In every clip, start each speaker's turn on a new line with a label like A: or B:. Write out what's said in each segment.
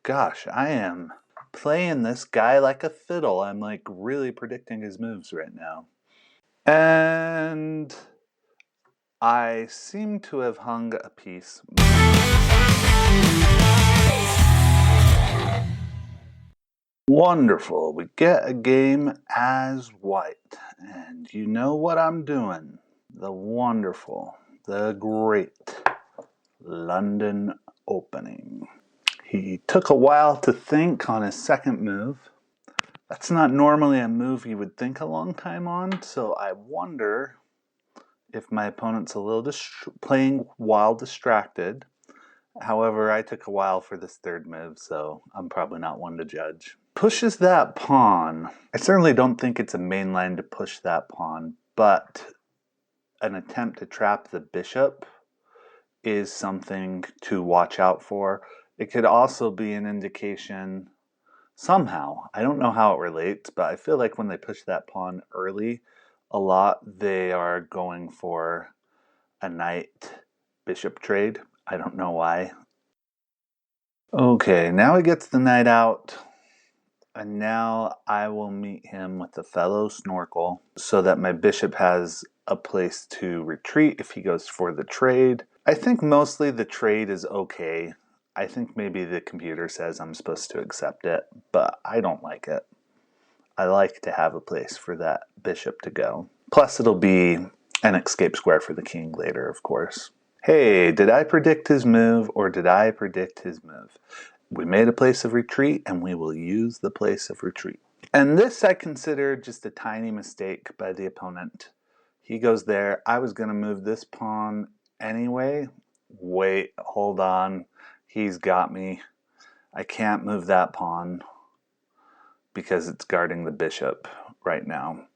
A: gosh, I am playing this guy like a fiddle. I'm like really predicting his moves right now. And I seem to have hung a piece. Wonderful. We get a game as white. And you know what I'm doing. The wonderful, the great London opening. He took a while to think on his second move. That's not normally a move you would think a long time on, so I wonder if my opponent's a little playing while distracted. However, I took a while for this third move, so I'm probably not one to judge. Pushes that pawn. I certainly don't think it's a main line to push that pawn, but an attempt to trap the bishop is something to watch out for. It could also be an indication somehow, I don't know how it relates, but I feel like when they push that pawn early a lot, they are going for a knight bishop trade. I don't know why. Okay, now he gets the knight out, and now I will meet him with the fellow snorkel so that my bishop has a place to retreat if he goes for the trade. I think mostly the trade is okay. I think maybe the computer says I'm supposed to accept it, but I don't like it. I like to have a place for that bishop to go. Plus it'll be an escape square for the king later, of course. Hey, did I predict his move or did I predict his move? We made a place of retreat and we will use the place of retreat. And this I consider just a tiny mistake by the opponent. He goes there. I was going to move this pawn anyway. Wait, hold on. He's got me. I can't move that pawn because it's guarding the bishop right now.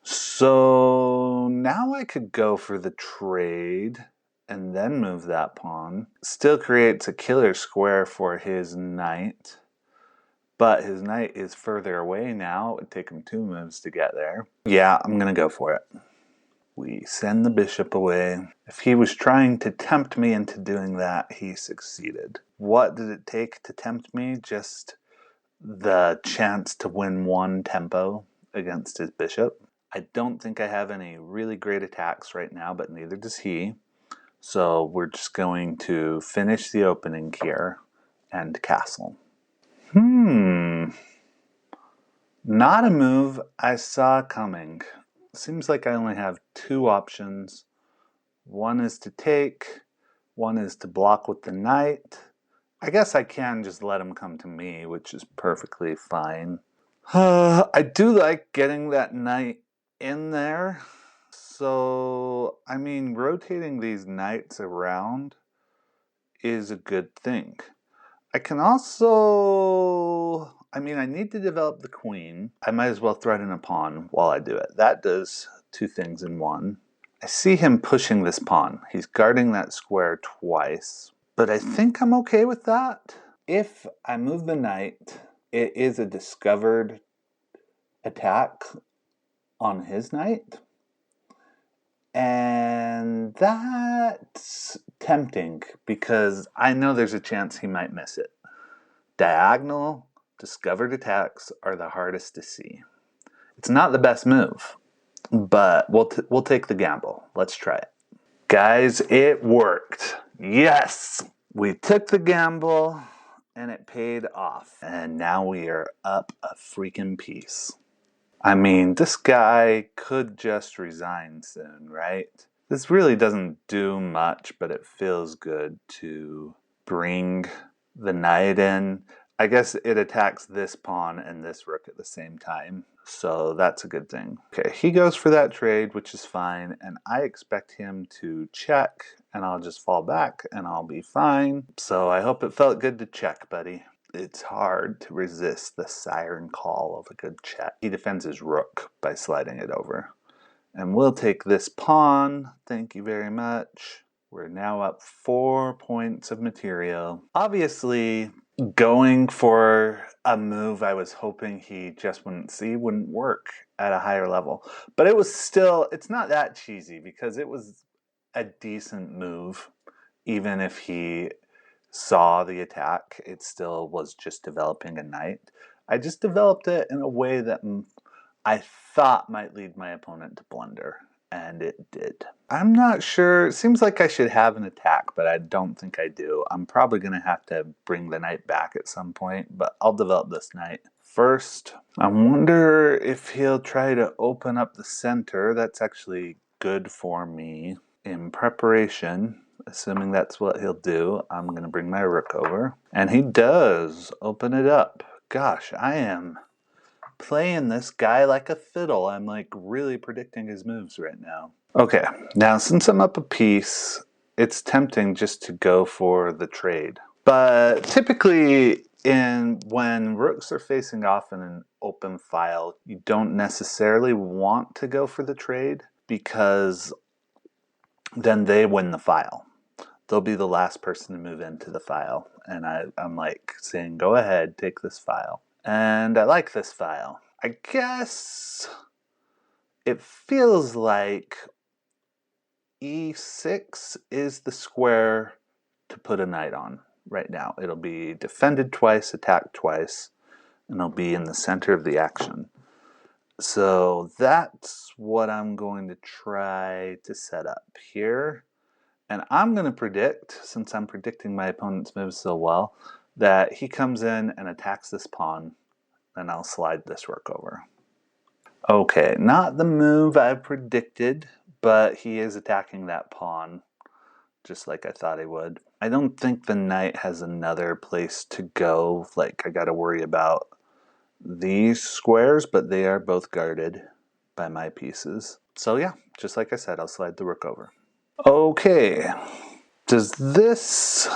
A: So now I could go for the trade and then move that pawn. Still creates a killer square for his knight, but his knight is further away now. It would take him 2 moves to get there. Yeah, I'm gonna go for it. We send the bishop away. If he was trying to tempt me into doing that, he succeeded. What did it take to tempt me? Just the chance to win 1 tempo against his bishop. I don't think I have any really great attacks right now, but neither does he. So we're just going to finish the opening here and castle. Not a move I saw coming. Seems like I only have 2 options. One is to take, one is to block with the knight. I guess I can just let him come to me, which is perfectly fine. I do like getting that knight in there. So, I mean, rotating these knights around is a good thing. I can also, I need to develop the queen. I might as well threaten a pawn while I do it. That does 2 things in one. I see him pushing this pawn. He's guarding that square twice, but I think I'm okay with that. If I move the knight, it is a discovered attack on his knight. And that's tempting because I know there's a chance he might miss it. Diagonal discovered attacks are the hardest to see. It's not the best move, but we'll take the gamble. Let's try it. Guys, it worked. Yes! We took the gamble and it paid off. And now we are up a freaking piece. I mean, this guy could just resign soon, right? This really doesn't do much, but it feels good to bring the knight in. I guess it attacks this pawn and this rook at the same time, so that's a good thing. Okay, he goes for that trade, which is fine, and I expect him to check, and I'll just fall back, and I'll be fine. So I hope it felt good to check, buddy. It's hard to resist the siren call of a good check. He defends his rook by sliding it over. And we'll take this pawn. Thank you very much. We're now up 4 points of material. Obviously, going for a move I was hoping he just wouldn't see wouldn't work at a higher level. But it was still, it's not that cheesy because it was a decent move, even if he saw the attack. It still was just developing a knight. I just developed it in a way that I thought might lead my opponent to blunder, and it did. I'm not sure. It seems like I should have an attack, but I don't think I do. I'm probably going to have to bring the knight back at some point, but I'll develop this knight first. I wonder if he'll try to open up the center. That's actually good for me. In preparation, assuming that's what he'll do, I'm going to bring my rook over. And he does open it up. Gosh, I am playing this guy like a fiddle. I'm like really predicting his moves right now. Okay, now since I'm up a piece, it's tempting just to go for the trade. But typically when rooks are facing off in an open file, you don't necessarily want to go for the trade because then they win the file. They'll be the last person to move into the file. And I'm like saying, go ahead, take this file. And I like this file. I guess it feels like E6 is the square to put a knight on right now. It'll be defended twice, attacked twice, and it'll be in the center of the action. So that's what I'm going to try to set up here. And I'm going to predict, since I'm predicting my opponent's moves so well, that he comes in and attacks this pawn, and I'll slide this rook over. Okay, not the move I predicted, but he is attacking that pawn, just like I thought he would. I don't think the knight has another place to go. Like, I got to worry about these squares, but they are both guarded by my pieces. So yeah, just like I said, I'll slide the rook over. Okay, does this...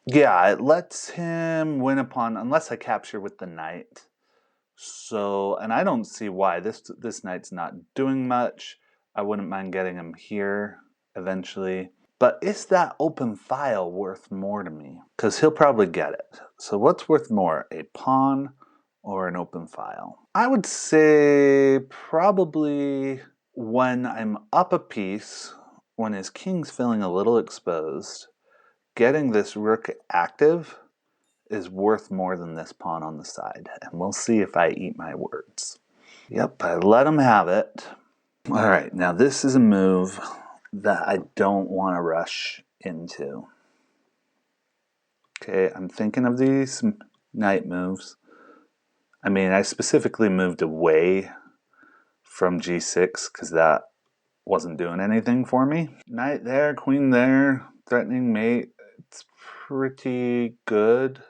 A: Yeah, it lets him win a pawn unless I capture with the knight. So, and I don't see why. This knight's not doing much. I wouldn't mind getting him here eventually. But is that open file worth more to me? Because he'll probably get it. So what's worth more, a pawn or an open file? I would say probably when I'm up a piece, when his king's feeling a little exposed, getting this rook active is worth more than this pawn on the side. And we'll see if I eat my words. Yep, I let him have it. All right, now this is a move that I don't want to rush into. Okay, I'm thinking of these knight moves. I mean, I specifically moved away from g6 because that wasn't doing anything for me. Knight there, queen there, threatening mate. It's pretty good.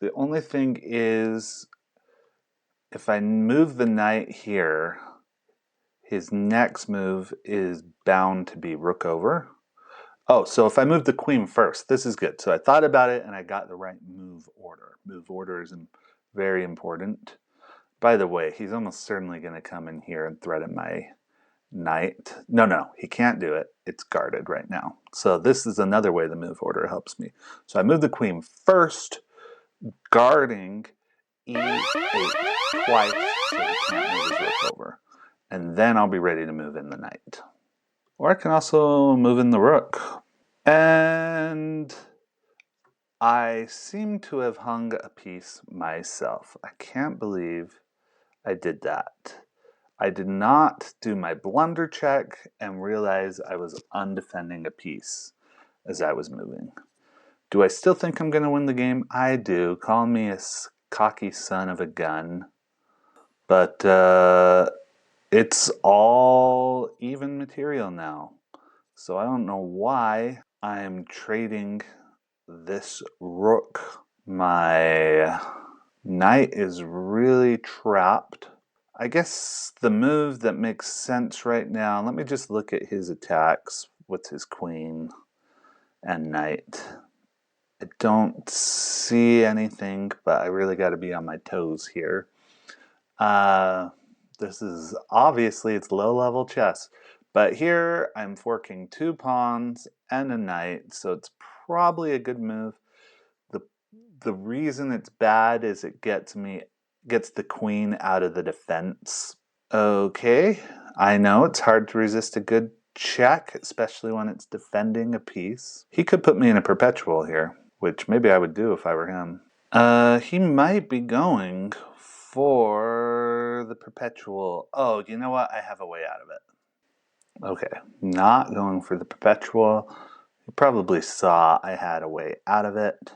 A: The only thing is, if I move the knight here, his next move is bound to be rook over. Oh, so if I move the queen first, this is good. So I thought about it and I got the right move order. Move order is very important. By the way, he's almost certainly going to come in here and threaten my knight. No, he can't do it. It's guarded right now. So this is another way the move order helps me. So I move the queen first, guarding e8 twice so he can't move his rook over. And then I'll be ready to move in the knight. Or I can also move in the rook. And I seem to have hung a piece myself. I can't believe I did that. I did not do my blunder check and realize I was undefending a piece as I was moving. Do I still think I'm going to win the game? I do. Call me a cocky son of a gun. But it's all even material now. So I don't know why I'm trading this rook. My knight is really trapped. I guess the move that makes sense right now, let me just look at his attacks with his queen and knight. I don't see anything, but I really got to be on my toes here. This is obviously, it's low-level chess. But here I'm forking 2 pawns and a knight, so it's probably a good move. The reason it's bad is it gets the queen out of the defense. Okay, I know it's hard to resist a good check, especially when it's defending a piece. He could put me in a perpetual here. which maybe I would do if I were him. He might be going for the perpetual. Oh, you know what? I have a way out of it. Okay, not going for the perpetual. You probably saw I had a way out of it.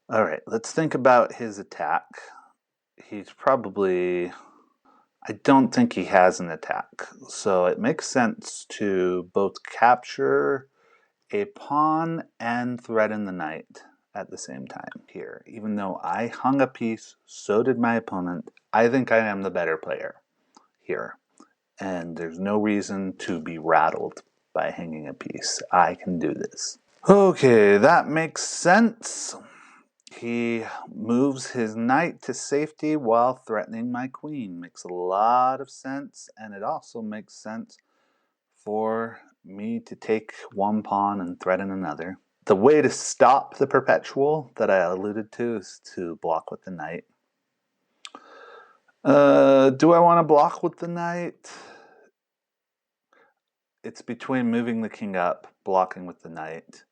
A: All right, let's think about his attack. He's probably... I don't think he has an attack, so it makes sense to both capture a pawn and threaten the knight at the same time here. Even though I hung a piece, so did my opponent, I think I am the better player here. And there's no reason to be rattled by hanging a piece. I can do this. Okay, that makes sense. He moves his knight to safety while threatening my queen. Makes a lot of sense, and it also makes sense for me to take one pawn and threaten another. The way to stop the perpetual that I alluded to is to block with the knight. Do I want to block with the knight? It's between moving the king up, blocking with the knight,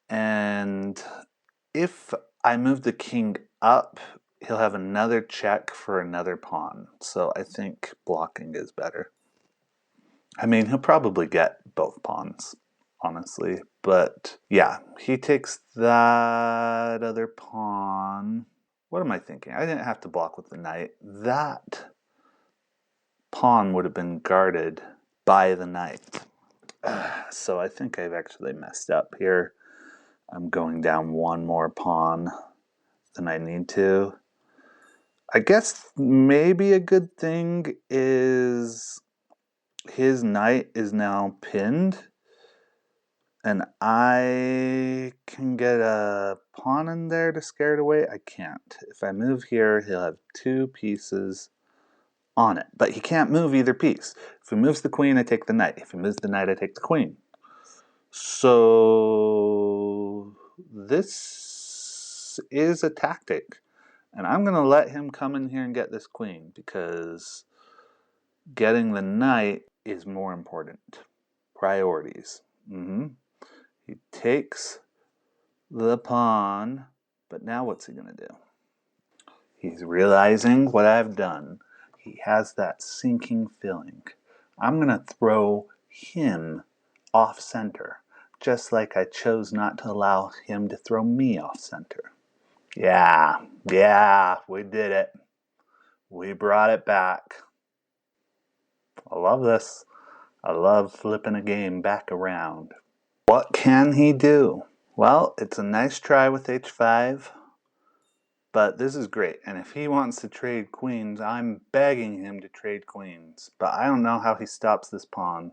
A: and if I move the king up, he'll have another check for another pawn. So I think blocking is better. I mean, he'll probably get both pawns, honestly. But yeah, he takes that other pawn. What am I thinking? I didn't have to block with the knight. That pawn would have been guarded by the knight. So I think I've actually messed up here. I'm going down one more pawn than I need to. I guess maybe a good thing is his knight is now pinned, and I can get a pawn in there to scare it away. I can't. If I move here, he'll have two pieces on it, but he can't move either piece. If he moves the queen, I take the knight. If he moves the knight, I take the queen. So this is a tactic. And I'm going to let him come in here and get this queen because getting the knight is more important. Priorities. He takes the pawn, but now what's he going to do? He's realizing what I've done. He has that sinking feeling. I'm going to throw him off center, just like I chose not to allow him to throw me off center. Yeah, we did it. We brought it back. I love this. I love flipping a game back around. What can he do? Well, it's a nice try with h5, but this is great. And if he wants to trade queens, I'm begging him to trade queens. But I don't know how he stops this pawn,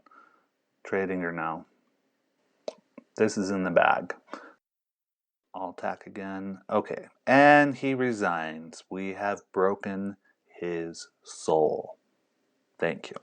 A: trading or no. This is in the bag. I'll attack again. Okay, and he resigns. We have broken his soul. Thank you.